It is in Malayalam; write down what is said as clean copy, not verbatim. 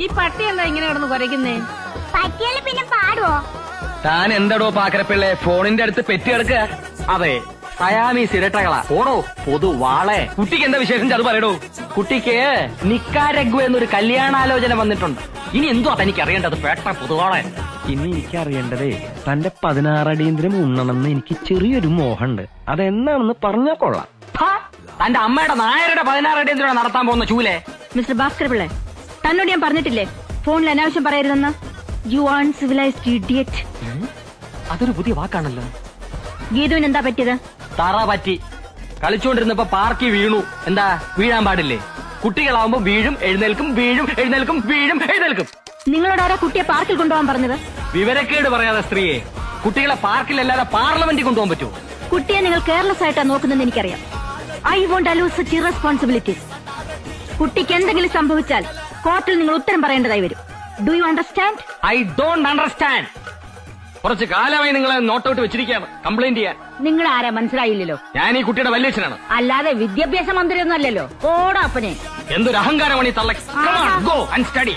ഈ പട്ടി എന്താ ഇങ്ങനെ കിടന്ന് കുരയ്ക്കുന്നേ? പറ്റിയാല് പിന്നെ പാടുവോ? താൻ എന്താടോ പാക്കരപ്പിള്ളേ ഫോണിന്റെ അടുത്ത് പെറ്റി കിടക്കുക? അതെ, സയാമീസ് ഇരട്ടകളാ. ഓടോ പൊതുവാളെ. കുട്ടിക്ക് എന്താ വിശേഷം അത് പറയടോ. കുട്ടിക്ക് നിക്കാരഗ്വ എന്നൊരു കല്യാണാലോചന വന്നിട്ടുണ്ട്. ഇനി എന്തുവാ തനിക്ക് അറിയേണ്ടത് പേട്ട പൊതുവാളെ? ഇനി എനിക്കറിയേണ്ടതേ തന്റെ 16 അടിയന്തരം ഉണ്ണണമെന്ന് എനിക്ക് ചെറിയൊരു മോഹമുണ്ട്. അതെന്നാണെന്ന് പറഞ്ഞാ കൊള്ളാം. തന്റെ അമ്മയുടെ നായരുടെ 16 അടിയന്തരം നടത്താൻ പോകുന്ന ചൂലെ. മിസ്റ്റർ ഭാസ്കർ പിള്ളേ, തന്നോട് ഞാൻ പറഞ്ഞിട്ടില്ലേ ഫോണിൽ അനാവശ്യം പറയരുതെന്ന്? You uncivilised idiot. അതൊരു പുതിയ വാക്കാണല്ലോ. ഗീതുവിന് എന്താ പറ്റിയത്? തറ പറ്റി കളിച്ചുകൊണ്ടിരുന്നപ്പോ പാർക്കി വീണു. എന്താ വീഴാൻ പാടില്ലേ? കുട്ടികളാവുമ്പോ വീഴും എഴുന്നേൽക്കും, വീഴും എഴുന്നേൽക്കും, വീഴും എഴുന്നേൽക്കും. നിങ്ങളോട് ആരാ കുട്ടിയെ പാർക്കിൽ കൊണ്ടുപോകാൻ പറഞ്ഞത്? വിവരക്കേട് പറയാതെ സ്ത്രീയെ. കുട്ടികളെ പാർക്കിലല്ലാതെ പാർലമെന്റിൽ കൊണ്ടുപോകാൻ പറ്റുമോ? കുട്ടിയെ നിങ്ങൾ കെയർലെസ് ആയിട്ടാ നോക്കുന്നതെന്ന് എനിക്കറിയാം. I won't allow such irresponsibilities. കുട്ടിക്ക് എന്തെങ്കിലും സംഭവിച്ചാൽ കോർട്ടിൽ നിങ്ങൾ ഉത്തരം പറയേണ്ടതായി വരും. Do you understand? I don't understand. കുറച്ച് കാലമായി നിങ്ങളെ നോട്ടൗട്ട് വെച്ചിരിക്കുകയാണ് കംപ്ലൈന്റ് ചെയ്യാൻ. നിങ്ങൾ ആരാ മനസ്സിലായില്ലല്ലോ. ഞാൻ ഈ കുട്ടിയുടെ വല്യച്ഛനാണ്. അല്ലാതെ വിദ്യാഭ്യാസ മന്ത്രി ഒന്നും അല്ലല്ലോ. ഓടാപ്പനെ. എന്തൊരു അഹങ്കാരമാണ് ഈ തള്ള. Go and study.